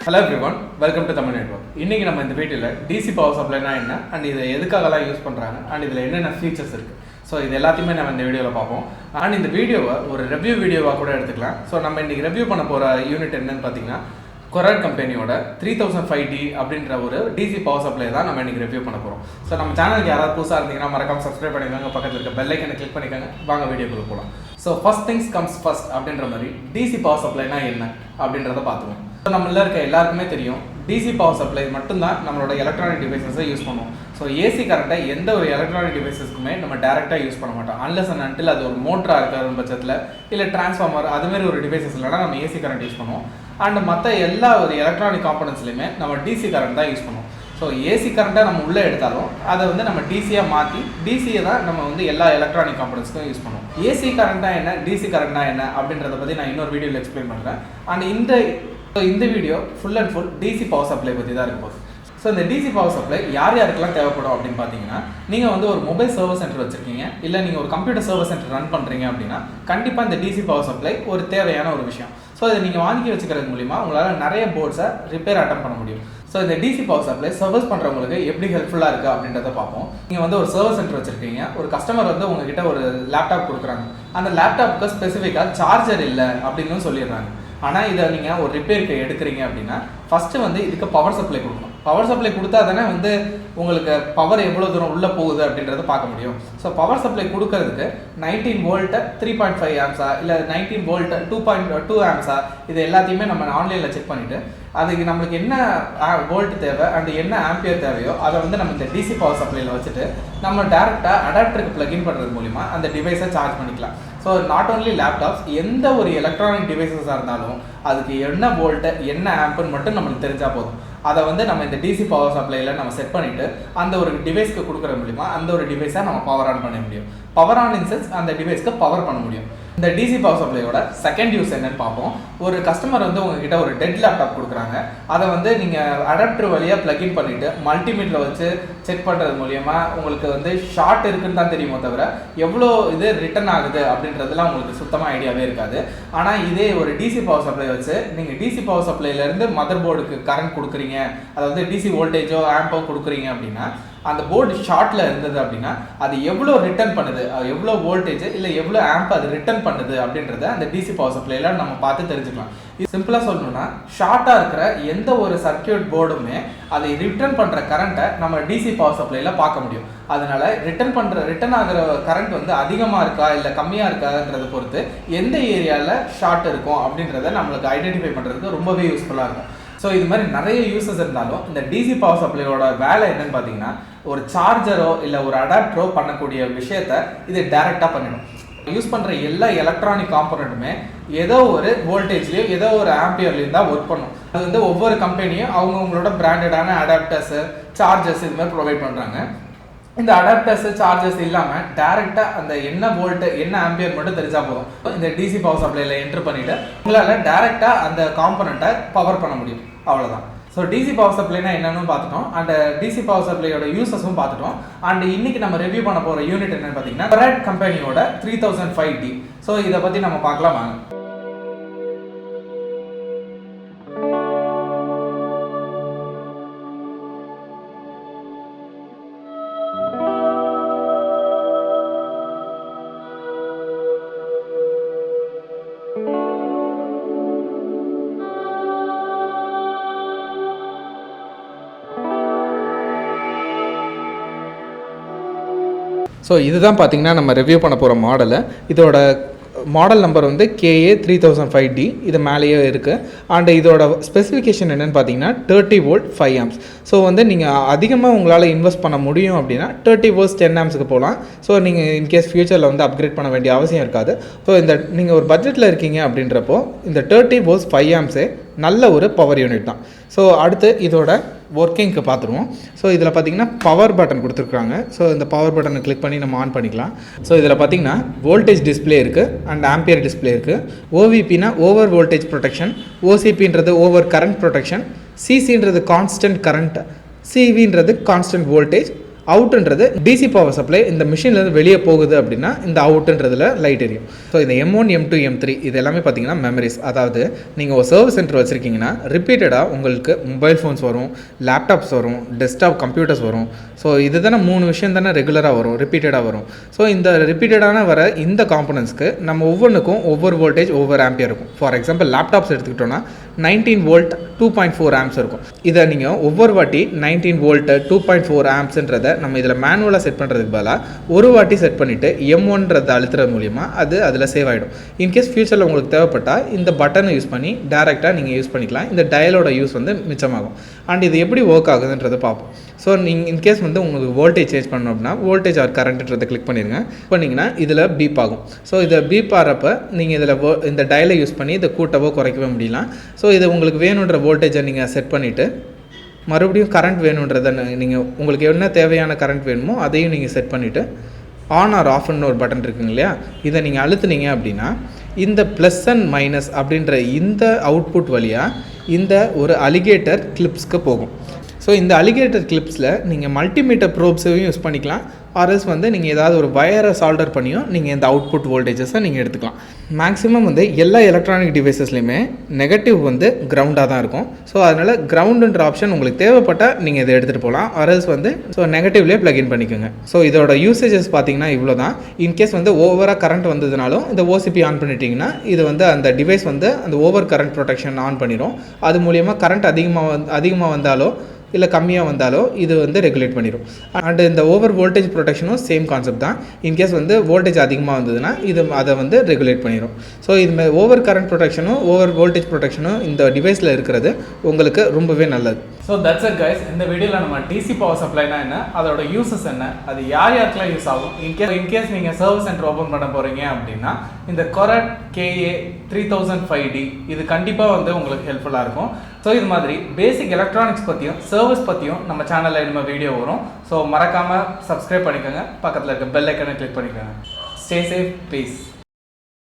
Hello everyone, welcome to Tamil Network. இன்னைக்கு நம்ம இந்த வீடியோல DC பவர் சப்ளைனா என்ன and இதை எதுக்காகலாம் யூஸ் பண்றாங்க and இதுல என்னென்ன ஃபீச்சர்ஸ் இருக்கு. ஸோ இது எல்லாத்தையுமே நம்ம இந்த வீடியோவில் பார்ப்போம். அண்ட் இந்த வீடியோவை ஒரு ரிவ்யூ வீடியோவாக கூட எடுத்துக்கலாம். ஸோ நம்ம இன்னைக்கு ரிவ்யூ பண்ண போகிற யூனிட் என்னன்னு பார்த்தீங்கன்னா Korad கம்பெனியோட 3005D அப்படின்ற ஒரு DC பவர் சப்ளை தான் நம்ம இன்னைக்கு ரிவ்யூ பண்ண போகிறோம். ஸோ நம்ம சேனலுக்கு யாராவது புதுசாக இருந்தீங்கன்னா மறக்காம சப்ஸ்கிரைப் பண்ணிக்கோங்க, பக்கத்தில் இருக்க பெல் ஐக்கனை கிளிக் பண்ணிக்கோங்க. வாங்க வீடியோக்குள்ள போகலாம். So first things comes first அப்படின்ற மாதிரி DC பவர் சப்ளைனா என்ன அப்படின்றத பார்த்துக்கோம். ஸோ நம்மள இருக்க எல்லாருக்குமே தெரியும் DC பவர் சப்ளை மட்டும்தான் நம்மளோட எலக்ட்ரானிக் டிவைசஸை யூஸ் பண்ணுவோம். ஸோ ஏசி கரண்ட்டை எந்த ஒரு எலக்ட்ரானிக் டிவைசஸ்க்குமே நம்ம டேரெக்டாக யூஸ் பண்ண மாட்டோம். அன்லெஸ் அண்ட் அன்டில் அது ஒரு மோட்டராக இருக்கிற பட்சத்தில் இல்லை டிரான்ஸ்ஃபார்மர் அதுமாரி ஒரு டிவைசஸ் இல்லைனா நம்ம ஏசி கரண்ட் யூஸ் பண்ணுவோம். அண்ட் மற்ற எல்லா ஒரு எலக்ட்ரானிக் காம்பனன்ட்ஸ்லையுமே நம்ம DC கரண்ட் தான் யூஸ் பண்ணுவோம். ஸோ ஏசி கரண்ட்டை நம்ம உள்ளே எடுத்தாலும் அதை வந்து நம்ம டிசியாக மாற்றி டிசியை தான் நம்ம வந்து எல்லா எலக்ட்ரானிக் காம்பனன்ட்ஸ்க்கும் யூஸ் பண்ணுவோம். ஏசி கரண்ட்டாக என்ன DC கரண்ட்டாக என்ன அப்படின்றத பற்றி நான் இன்னொரு வீடியோவில் எக்ஸ்பிளைன் பண்ணுறேன். அண்ட் இந்த video full and full DC power supply பற்றி தான் இருக்கும். ஸோ இந்த DC பவர் சப்ளை யார் யாருக்கெல்லாம் தேவைப்படும் அப்படின்னு பார்த்தீங்கன்னா, நீங்கள் வந்து ஒரு மொபைல் சர்வீஸ் சென்டர் வச்சுருக்கீங்க, இல்லை நீங்கள் ஒரு கம்ப்யூட்டர் சர்வீஸ் சென்டர் ரன் பண்ணுறீங்க அப்படின்னா கண்டிப்பாக இந்த DC பவர் சப்ளை ஒரு தேவையான ஒரு விஷயம். ஸோ இதை நீங்கள் வாங்கி வச்சுக்கிறது மூலிமா உங்களால் நிறைய போர்ட்ஸை ரிப்பேர் அட்டம் பண்ண முடியும். ஸோ இந்த DC பவர் சப்ளை சர்வீஸ் பண்ணுறவங்களுக்கு எப்படி ஹெல்ப்ஃபுல்லாக இருக்குது அப்படின்றத பார்ப்போம். நீங்கள் வந்து ஒரு சர்வீஸ் சென்டர் வச்சுருக்கீங்க, ஒரு கஸ்டமர் வந்து உங்ககிட்ட ஒரு லேப்டாப் கொடுக்குறாங்க, அந்த லேப்டாப்புக்கு ஸ்பெசிஃபிக்காக சார்ஜர் இல்லை அப்படின்னு சொல்லிடுறாங்க. ஆனால் இதை நீங்கள் ஒரு ரிப்பேருக்கு எடுக்கிறீங்க அப்படின்னா ஃபஸ்ட்டு வந்து இதுக்கு பவர் சப்ளை கொடுக்கணும். பவர் சப்ளை கொடுத்தா தானே வந்து உங்களுக்கு பவர் எவ்வளோ தூரம் உள்ளே போகுது அப்படின்றத பார்க்க முடியும். ஸோ பவர் சப்ளை கொடுக்கறதுக்கு 19 வோல்ட்டு 3.5 ஆம்ஸா இல்லை 19 வோல்ட்டு 2.2 ஆம்ஸா இது எல்லாத்தையுமே நம்ம ஆன்லைனில் செக் பண்ணிவிட்டு அதுக்கு நம்மளுக்கு என்ன வோல்ட் தேவை அண்ட் என்ன ஆம்பியர் தேவையோ அதை வந்து நம்ம இந்த DC பவர் சப்ளையில் வச்சுட்டு நம்ம டேரெக்டாக அடாப்டருக்கு ப்ளக்இன் பண்ணுறது மூலிமா அந்த டிவைஸை சார்ஜ் பண்ணிக்கலாம். ஸோ நாட் ஓன்லி லேப்டாப்ஸ், எந்த ஒரு எலக்ட்ரானிக் டிவைசஸாக இருந்தாலும் அதுக்கு என்ன வோல்ட்டு என்ன ஆம்புன்னு மட்டும் நம்மளுக்கு தெரிஞ்சால் போதும். அதை வந்து நம்ம இந்த DC பவர் சப்ளையில் நம்ம செட் பண்ணிவிட்டு அந்த ஒரு டிவைஸ்க்கு கொடுக்குற மூலிமா அந்த ஒரு டிவைஸை நம்ம பவர் ஆன் பண்ண முடியும். பவர் ஆன் இன் சென்ஸ் அந்த டிவைஸ்க்கு பவர் பண்ண முடியும். இந்த DC பவர் சப்ளையோட செகண்ட் யூஸ் என்னன்னு பார்ப்போம். ஒரு கஸ்டமர் வந்து உங்ககிட்ட ஒரு டெட் லேப்டாப் கொடுக்குறாங்க, அதை வந்து நீங்கள் அடாப்டர் வழியாக ப்ளக்இன் பண்ணிவிட்டு மல்டிமீட்டரில் வச்சு செக் பண்ணுறது மூலிமா உங்களுக்கு வந்து ஷார்ட் இருக்குன்னு தான் தெரியுமோ தவிர எவ்வளோ இது ரிட்டர்ன் ஆகுது அப்படின்றதுலாம் உங்களுக்கு சுத்தமாக ஐடியாவே இருக்காது. ஆனால் இதே ஒரு DC பவர் சப்ளை வச்சு நீங்கள் DC பவர் சப்ளைலேருந்து மதர் போர்டுக்கு கரண்ட் கொடுக்குறீங்க, அதாவது DC வோல்டேஜோ ஆம்போ கொடுக்குறீங்க அப்படின்னா அந்த போர்டு ஷார்ட்டில் இருந்தது அப்படின்னா அது எவ்வளோ ரிட்டர்ன் பண்ணுது, எவ்வளோ வோல்டேஜ் இல்லை எவ்வளோ ஆம்ப் அது ரிட்டர்ன் பண்ணுது அப்படின்றத அந்த DC பவர் சப்ளைல நம்ம பார்த்து தெரிஞ்சுக்கலாம். இது சிம்பிளாக சொல்லணும்னா ஷார்ட்டாக இருக்கிற எந்த ஒரு சர்க்கியூட் போர்டுமே அதை ரிட்டர்ன் பண்ணுற கரண்ட்டை நம்ம DC பவர் சப்ளைல பார்க்க முடியும். அதனால ரிட்டர்ன் ஆகிற கரண்ட் வந்து அதிகமாக இருக்கா இல்லை கம்மியாக இருக்கான்றதை பொறுத்து எந்த ஏரியாவில் ஷார்ட் இருக்கும் அப்படின்றத நம்மளுக்கு ஐடென்டிஃபை பண்ணுறதுக்கு ரொம்பவே யூஸ்ஃபுல்லாக இருக்கும். ஸோ இது மாதிரி நிறைய யூசஸ் இருந்தாலும் இந்த DC பவர் சப்ளையோட வேலை என்னன்னு பார்த்தீங்கன்னா ஒரு சார்ஜரோ இல்லை ஒரு அடாப்டரோ பண்ணக்கூடிய விஷயத்த இது டைரெக்டாக பண்ணிடும். யூஸ் பண்ணுற எல்லா எலக்ட்ரானிக் காம்பனண்ட்டுமே ஏதோ ஒரு வோல்டேஜ்லேயோ ஏதோ ஒரு ஆம்பியர்லேயும் தான் ஒர்க் பண்ணும். அது வந்து ஒவ்வொரு கம்பெனியும் அவங்கவுங்களோட பிராண்டடான அடாப்டர்ஸு சார்ஜர்ஸ் இது மாதிரி ப்ரொவைட் பண்ணுறாங்க. இந்த அடாப்டர்ஸ் சார்ஜஸ் இல்லாமல் டேரெக்டாக அந்த என்ன வோல்ட்டு என்ன ஆம்பியர் மட்டும் தெரிஞ்சால் போதும். இந்த DC பவர் சப்ளையில் என்ட்ரு பண்ணிவிட்டு உங்களால் டேரெக்டாக அந்த காம்பனண்ட்டை பவர் பண்ண முடியும். அவ்வளோதான். ஸோ DC பவர் சப்ளைனா என்னன்னு பார்த்துட்டோம், அண்ட் DC பவர் சப்ளையோட யூசஸும் பார்த்துட்டோம். அண்ட் இன்னைக்கு நம்ம ரிவ்யூ பண்ண போகிற யூனிட் என்னன்னு பார்த்தீங்கன்னா Korad கம்பெனியோட 3005D. ஸோ இதை பற்றி நம்ம பார்க்கலாம் வாங்க. ஸோ இதுதான் பார்த்தீங்கன்னா நம்ம ரிவ்யூ பண்ண போகிற மாடலு. இதோட மாடல் நம்பர் வந்து KA 3005D, இது மேலேயே இருக்குது. அண்ட் இதோட ஸ்பெசிஃபிகேஷன் என்னென்னு பார்த்தீங்கன்னா 30 வோல்ட் 5 ஆம்ஸ். ஸோ வந்து நீங்கள் அதிகமாக உங்களால் இன்வெஸ்ட் பண்ண முடியும் அப்படின்னா 30 வோல்ட்ஸ் 10 ஆம்ஸுக்கு போகலாம். ஸோ நீங்கள் இன்கேஸ் ஃபியூச்சரில் வந்து அப்கிரேட் பண்ண வேண்டிய அவசியம் இருக்காது. ஸோ இந்த நீங்கள் ஒரு பட்ஜெட்டில் இருக்கீங்க அப்படின்றப்போ இந்த 30 வோல்ட்ஸ் 5 ஆம்ஸே நல்ல ஒரு பவர் யூனிட் தான். ஸோ அடுத்து இதோட ஒர்க்கிங்க்கு பார்த்துருவோம். ஸோ இதில் பார்த்தீங்கன்னா பவர் பட்டன் கொடுத்துருக்காங்க. ஸோ இந்த பவர் பட்டனை கிளிக் பண்ணி நம்ம ஆன் பண்ணிக்கலாம். ஸோ இதில் பார்த்தீங்கன்னா வோல்டேஜ் டிஸ்பிளே இருக்குது அண்ட் ஆம்பியர் டிஸ்பிளே இருக்குது. OVPனா ஓவர் வோல்டேஜ் ப்ரொடெக்ஷன், OCPன்றது ஓவர் கரண்ட் ப்ரொடெக்ஷன், CCன்றது constant current, CV constant voltage, அவுட்ன்றது டிசி பவர் சப்ளை இந்த மிஷின்லேருந்து வெளியே போகுது அப்படின்னா இந்த அவுட்ன்றதுல லைட் எரியும். ஸோ இந்த M1 M2 M3 இது எல்லாமே பார்த்தீங்கன்னா மெமரிஸ். அதாவது நீங்கள் ஒரு சர்வீஸ் சென்டர் வச்சுருக்கீங்கன்னா ரிப்பீட்டடாக உங்களுக்கு மொபைல் ஃபோன்ஸ் வரும், லேப்டாப்ஸ் வரும், டெஸ்க்டாப் கம்ப்யூட்டர்ஸ் வரும். ஸோ இது தானே 3 விஷயம் தானே ரெகுலராக வரும், ரிப்பீட்டடாக வரும். ஸோ இந்த ரிப்பீட்டடான வர இந்த காம்பனன்ட்ஸ்க்கு நம்ம ஒவ்வொன்றுக்கும் ஒவ்வொரு வோல்டேஜ் ஒவ்வொரு ஆம்பியர் இருக்கும். ஃபார் எக்ஸாம்பிள் லேப்டாப்ஸ் எடுத்துக்கிட்டோன்னா 19 வோல்ட் 2.4 ஆம்ப்ஸ் இருக்கும். இதை நீங்கள் ஒவ்வொரு வாட்டி 19 வோல்ட் 2.4 ஆம்ப்ஸ்ன்றதை நம்ம இதில் மேனுவலாக செட் பண்ணுறதுக்கு பதிலாக ஒரு வாட்டி செட் பண்ணிவிட்டு M1ன்றதை அழுத்துறது மூலிமா அது அதில் சேவ் ஆகிடும். இன்கேஸ் ஃபியூச்சரில் உங்களுக்கு தேவைப்பட்டால் இந்த பட்டனை யூஸ் பண்ணி டேரெக்டாக நீங்கள் யூஸ் பண்ணிக்கலாம். இந்த டயலோட யூஸ் வந்து மிச்சமாகும். அண்ட் இது எப்படி ஒர்க் ஆகுதுன்றதை பார்ப்போம். ஸோ நீங்கள் இன்கேஸ் வந்து உங்களுக்கு வோல்டேஜ் சேஞ்ச் பண்ணணும் அப்படின்னா வோல்டேஜ் ஆர் கரண்ட்ன்றதை கிளிக் பண்ணிடுங்க. பண்ணிங்கன்னா இதில் பீப் ஆகும். ஸோ இதை பீப் ஆகிறப்ப நீங்கள் இதில் இந்த டயலை யூஸ் பண்ணி இதை கூட்டவோ குறைக்கவே முடியலாம். ஸோ இது உங்களுக்கு வேணுன்ற வோல்டேஜை நீங்கள் செட் பண்ணிவிட்டு மறுபடியும் கரண்ட் வேணுன்றதை நீங்கள் உங்களுக்கு என்ன தேவையான கரண்ட் வேணுமோ அதையும் நீங்கள் செட் பண்ணிவிட்டு ஆன் ஆர் ஆஃப்னு ஒரு பட்டன் இருக்குங்க இல்லையா, இதை நீங்கள் அழுத்துனீங்க அப்படின்னா இந்த ப்ளஸ் அண்ட் மைனஸ் அப்படின்ற இந்த அவுட்புட் வழியாக இந்த ஒரு அலிகேட்டர் கிளிப்ஸ்க்கு போகும். ஸோ இந்த அலிகேட்டர் கிளிப்ஸில் நீங்கள் மல்டிமீட்டர் ப்ரோப்ஸையும் யூஸ் பண்ணிக்கலாம். ஆர்எஸ் வந்து நீங்கள் ஏதாவது ஒரு வயரை சால்டர் பண்ணியும் நீங்கள் இந்த அவுட்புட் வோல்டேஜஸை நீங்கள் எடுத்துக்கலாம். மேக்ஸிமம் வந்து எல்லா எலக்ட்ரானிக் டிவைசஸ்லையுமே நெகட்டிவ் வந்து கிரவுண்டாக தான் இருக்கும். ஸோ அதனால் கிரவுண்டுன்ற ஆப்ஷன் உங்களுக்கு தேவைப்பட்டால் நீங்கள் இதை எடுத்துகிட்டு போகலாம். ஆர்எஸ் வந்து ஸோ நெகட்டிவ்லேயே ப்ளக்இன் பண்ணிக்கோங்க. ஸோ இதோட யூசேஜஸ் பார்த்தீங்கன்னா இவ்வளோ தான். இன்கேஸ் வந்து ஓவராக கரண்ட் வந்ததுனாலும் இந்த ஓசிபி ஆன் பண்ணிட்டீங்கன்னா இது வந்து அந்த டிவைஸ் வந்து அந்த ஓவர் கரண்ட் ப்ரொடெக்ஷன் ஆன் பண்ணிடும். அது மூலிமா கரண்ட் அதிகமாக வந்தாலோ இல்லை கம்மியாக வந்தாலோ இது வந்து ரெகுலேட் பண்ணிடும். அண்ட் இந்த ஓவர் வோல்டேஜ் ப்ரொடெக்ஷனும் சேம் கான்செப்ட் தான். இன்கேஸ் வந்து வோல்டேஜ் அதிகமாக வந்ததுன்னா இது அதை வந்து ரெகுலேட் பண்ணிடும். ஸோ இது ஓவர் கரண்ட் ப்ரொடெக்ஷனும் ஓவர் வோல்டேஜ் ப்ரொடெக்ஷனும் இந்த டிவைஸில் இருக்கிறது உங்களுக்கு ரொம்பவே நல்லது. So that's it guys. இந்த வீடியோவில் நம்ம டிசி பவர் சப்ளைனா என்ன, அதோட யூசஸ் என்ன, அது யார் யாருக்கெல்லாம் யூஸ் ஆகும், இன்கேஸ் நீங்கள் சர்வீஸ் சென்டர் ஓப்பன் பண்ண போகிறீங்க அப்படின்னா இந்த கொராட் KA 3005D இது கண்டிப்பாக வந்து உங்களுக்கு ஹெல்ப்ஃபுல்லாக இருக்கும். ஸோ இது மாதிரி பேசிக் எலக்ட்ரானிக்ஸ் பற்றியும் சர்வீஸ் பற்றியும் நம்ம சேனலில் இனிமேல் வீடியோ வரும். ஸோ மறக்காமல் சப்ஸ்கிரைப் பண்ணிக்கோங்க, பக்கத்தில் இருக்க பெல் ஐக்கனை கிளிக் பண்ணிக்கோங்க. Stay safe, piece.